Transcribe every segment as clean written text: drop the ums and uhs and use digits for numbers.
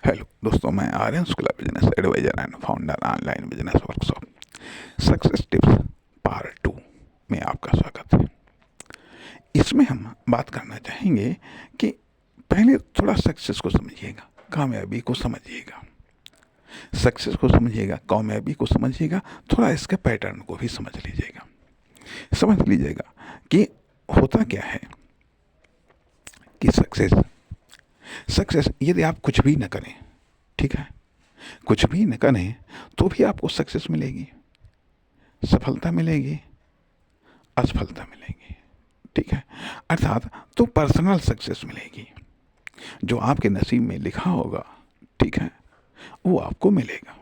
Hello दोस्तों, मैं Aryan Shukla, business adviser and founder online business workshop success tips part 2 में आपका स्वागत है। इसमें हम बात करना चाहेंगे कि पहले थोड़ा सक्सेस को समझिएगा, कामयाबी को समझिएगा। सक्सेस को समझिएगा, कामयाबी को समझिएगा, थोड़ा इसके पैटर्न को भी समझ लीजिएगा कि होता क्या है कि सक्सेस यदि आप कुछ भी न करें, ठीक है, कुछ भी न करें तो भी आपको सक्सेस मिलेगी, सफलता मिलेगी, असफलता मिलेगी, ठीक है। अर्थात तो पर्सनल सक्सेस मिलेगी, जो आपके नसीब में लिखा होगा, ठीक है, वो आपको मिलेगा।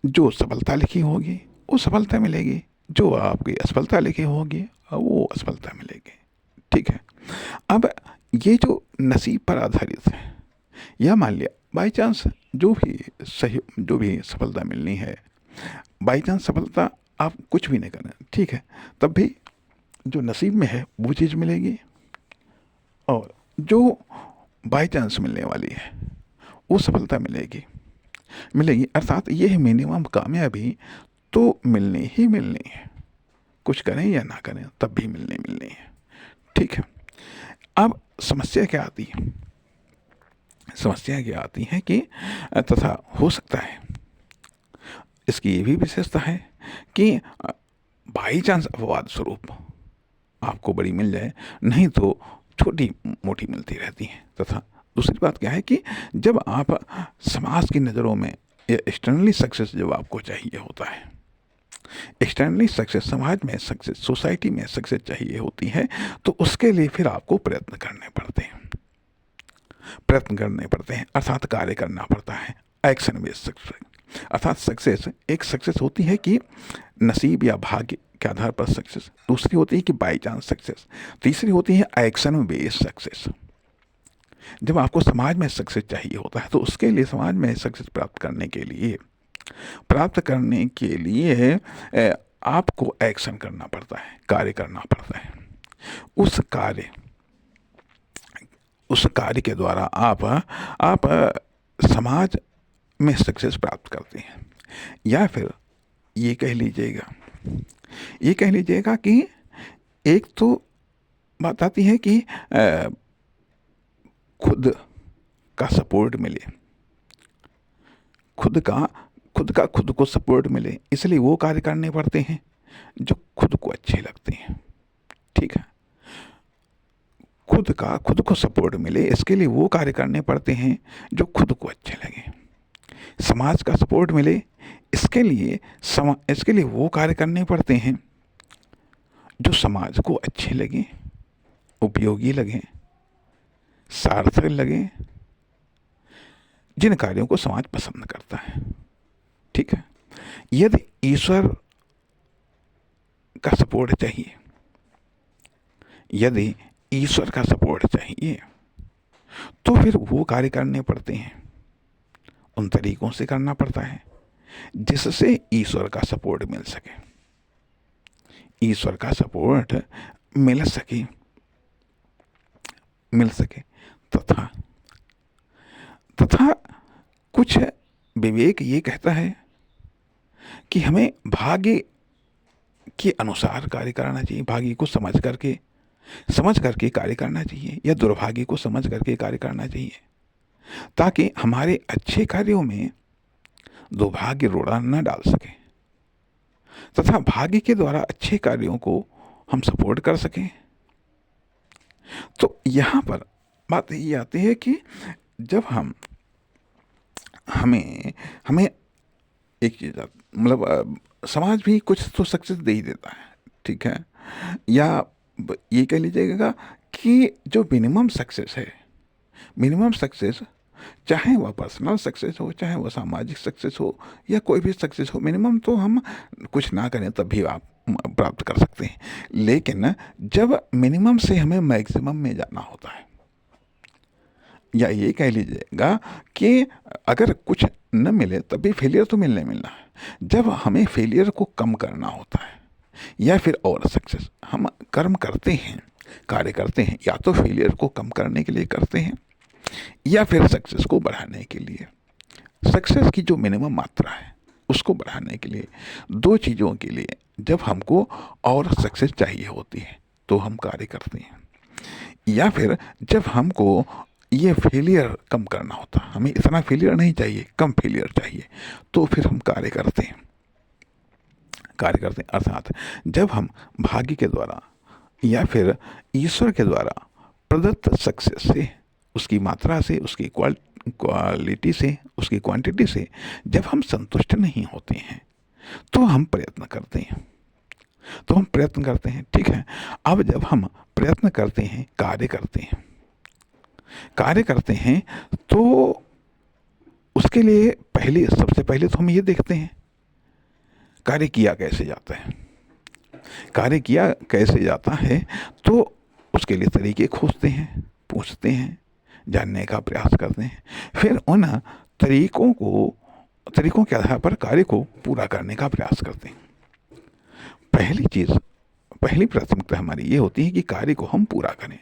जो सफलता लिखी होगी वो सफलता मिलेगी, जो आपकी असफलता लिखी होगी वो असफलता मिलेगी, ठीक है। अब ये जो नसीब पर आधारित है, या मान लिया बाई चांस जो भी सफलता मिलनी है, बाई चांस सफलता आप कुछ भी नहीं करें, ठीक है, तब भी जो नसीब में है वो चीज़ मिलेगी, और जो बाई चांस मिलने वाली है वो सफलता मिलेगी। अर्थात ये है मिनिमम कामयाबी तो मिलनी है, कुछ करें या ना करें तब भी मिलनी है, ठीक है। अब समस्या क्या आती है कि तथा हो सकता है इसकी ये भी विशेषता है कि बाई चांस अपवाद स्वरूप आपको बड़ी मिल जाए, नहीं तो छोटी मोटी मिलती रहती है। तथा दूसरी बात क्या है कि जब आप समाज की नज़रों में या एक्सटर्नली सक्सेस जब आपको चाहिए होता है, एक्सटर्नली सक्सेस, समाज में सक्सेस, सोसाइटी में सक्सेस चाहिए होती है, तो उसके लिए फिर आपको प्रयत्न करने पड़ते हैं, अर्थात कार्य करना पड़ता है। एक्शन बेस्ड सक्सेस, अर्थात सक्सेस होती है कि नसीब या भाग्य के आधार पर सक्सेस, दूसरी होती है कि बाई चांस सक्सेस, तीसरी होती है एक्शन बेस्ड सक्सेस। जब आपको समाज में सक्सेस चाहिए होता है तो उसके लिए समाज में सक्सेस प्राप्त करने के लिए आपको एक्शन करना पड़ता है, कार्य करना पड़ता है। उस कार्य के द्वारा आप समाज में सक्सेस प्राप्त करते हैं। या फिर ये कह लीजिएगा कि एक तो बात आती है कि खुद का सपोर्ट मिले, खुद को सपोर्ट मिले, इसलिए वो कार्य करने पड़ते हैं जो खुद को अच्छे लगते हैं, ठीक है। खुद को सपोर्ट मिले, इसके लिए वो कार्य करने पड़ते हैं जो खुद को अच्छे लगे। समाज का सपोर्ट मिले, इसके लिए वो कार्य करने पड़ते हैं जो समाज को अच्छे लगे, उपयोगी लगे, सार्थक लगे, जिन कार्यों को समाज पसंद करता है, ठीक है। यदि ईश्वर का सपोर्ट चाहिए तो फिर वो कार्य करने पड़ते हैं, उन तरीकों से करना पड़ता है जिससे ईश्वर का सपोर्ट मिल सके। तथा कुछ विवेक ये कहता है कि हमें भाग्य के अनुसार कार्य करना चाहिए, भाग्य को समझ करके कार्य करना चाहिए, या दुर्भाग्य को समझ करके कार्य करना चाहिए, ताकि हमारे अच्छे कार्यों में दुर्भाग्य रोड़ा न डाल सके, तथा भाग्य के द्वारा अच्छे कार्यों को हम सपोर्ट कर सकें। तो यहाँ पर बात ये आती है कि जब हमें एक चीज़, मतलब समाज भी कुछ तो सक्सेस दे ही देता है, ठीक है। या ये कह लीजिएगा कि जो मिनिमम सक्सेस चाहे वह पर्सनल सक्सेस हो, चाहे वह सामाजिक सक्सेस हो, या कोई भी सक्सेस हो, मिनिमम तो हम कुछ ना करें तब भी आप प्राप्त कर सकते हैं। लेकिन जब मिनिमम से हमें मैक्सिमम में जाना होता है, या ये कह लीजिएगा कि अगर कुछ न मिले तब भी फेलियर तो मिलना है। जब हमें फेलियर को कम करना होता है, या फिर और सक्सेस हम कर्म करते हैं, कार्य करते हैं, या तो फेलियर को कम करने के लिए करते हैं, या फिर सक्सेस को बढ़ाने के लिए, सक्सेस की जो मिनिमम मात्रा है उसको बढ़ाने के लिए, दो चीज़ों के लिए जब हमको और सक्सेस चाहिए होती है तो हम कार्य करते हैं, या फिर जब हमको ये फेलियर कम करना होता, हमें इतना फेलियर नहीं चाहिए, कम फेलियर चाहिए, तो फिर हम कार्य करते हैं। अर्थात जब हम भाग्य के द्वारा या फिर ईश्वर के द्वारा प्रदत्त सक्सेस से, उसकी मात्रा से, उसकी क्वालिटी से, उसकी क्वांटिटी से जब हम संतुष्ट नहीं होते हैं तो हम प्रयत्न करते हैं। ठीक है। अब जब हम प्रयत्न करते हैं, कार्य करते हैं तो उसके लिए सबसे पहले तो हम ये देखते हैं कार्य किया कैसे जाता है, तो उसके लिए तरीके खोजते हैं, पूछते हैं, जानने का प्रयास करते हैं, फिर उन तरीकों के आधार पर कार्य को पूरा करने का प्रयास करते हैं। पहली प्राथमिकता हमारी ये होती है कि कार्य को हम पूरा करें।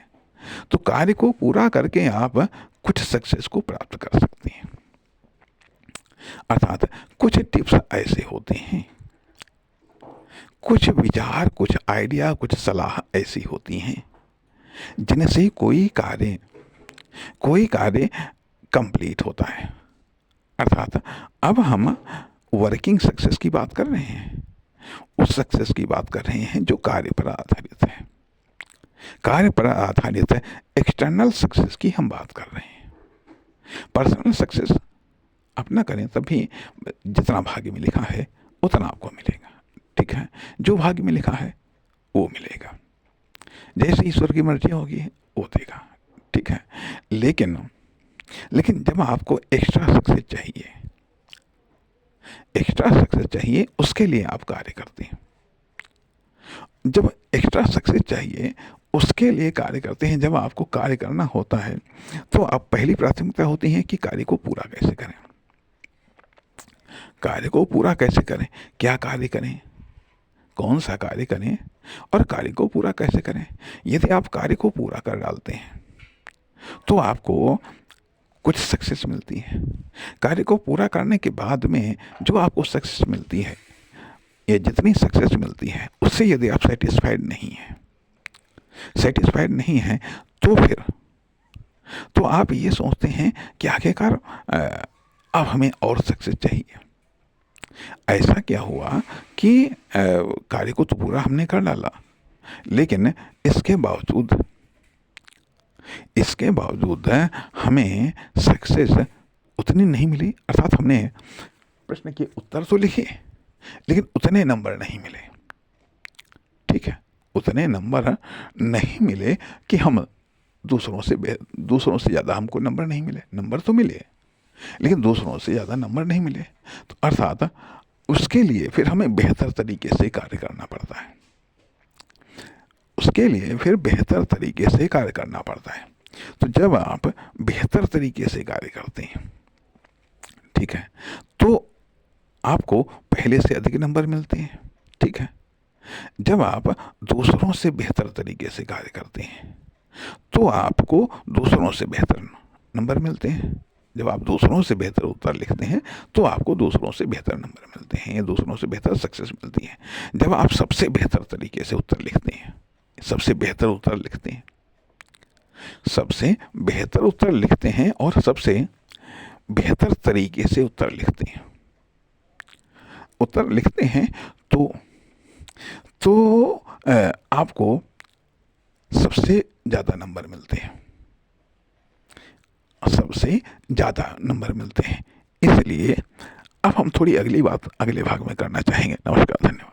तो कार्य को पूरा करके आप कुछ सक्सेस को प्राप्त कर सकते हैं। अर्थात कुछ टिप्स ऐसे होते हैं, कुछ विचार, कुछ आइडिया, कुछ सलाह ऐसी होती हैं जिनसे कोई कार्य कंप्लीट होता है। अर्थात अब हम वर्किंग सक्सेस की बात कर रहे हैं, उस सक्सेस की बात कर रहे हैं जो कार्य पर आधारित है। एक्सटर्नल सक्सेस की हम बात कर रहे हैं। पर्सनल सक्सेस अपना करें तभी जितना भाग्य में लिखा है उतना आपको मिलेगा। ठीक है, जो भाग्य में लिखा है वो मिलेगा, जैसे ईश्वर की मर्जी होगी वो देगा। ठीक है, लेकिन जब आपको एक्स्ट्रा सक्सेस चाहिए उसके लिए आप कार्य करते हैं। जब एक्स्ट्रा सक्सेस चाहिए उसके लिए कार्य करते हैं, जब आपको कार्य करना होता है तो आप पहली प्राथमिकता होती है कि कार्य को पूरा कैसे करें। क्या कार्य करें, कौन सा कार्य करें और कार्य को पूरा कैसे करें। यदि आप कार्य को पूरा कर डालते हैं तो आपको कुछ सक्सेस मिलती है। कार्य को पूरा करने के बाद में जो आपको सक्सेस मिलती है, ये जितनी सक्सेस मिलती है उससे यदि आप सेटिस्फाइड नहीं हैं तो आप ये सोचते हैं कि आखिरकार अब हमें और सक्सेस चाहिए। ऐसा क्या हुआ कि कार्य को तो पूरा हमने कर डाला, लेकिन इसके बावजूद हमें सक्सेस उतनी नहीं मिली। अर्थात हमने प्रश्न के उत्तर तो लिखे लेकिन उतने नंबर नहीं मिले। ठीक है, उतने नंबर नहीं मिले कि हम दूसरों से ज़्यादा हमको नंबर नहीं मिले। नंबर तो मिले लेकिन दूसरों से ज़्यादा नंबर नहीं मिले। तो अर्थात उसके लिए फिर हमें बेहतर तरीके से कार्य करना पड़ता है। तो जब आप बेहतर तरीके से कार्य करते हैं, ठीक है, तो आपको पहले से अधिक नंबर मिलते हैं। ठीक है, जब आप दूसरों से बेहतर तरीके से कार्य करते हैं तो आपको दूसरों से बेहतर नंबर मिलते हैं। जब आप दूसरों से बेहतर उत्तर लिखते हैं तो आपको दूसरों से बेहतर नंबर मिलते हैं या दूसरों से बेहतर सक्सेस मिलती है। जब आप सबसे बेहतर तरीके से उत्तर लिखते हैं, सबसे बेहतर उत्तर लिखते हैं और सबसे बेहतर तरीके से उत्तर लिखते हैं तो आपको सबसे ज़्यादा नंबर मिलते हैं। इसलिए अब हम थोड़ी अगली बात अगले भाग में करना चाहेंगे। नमस्कार, धन्यवाद।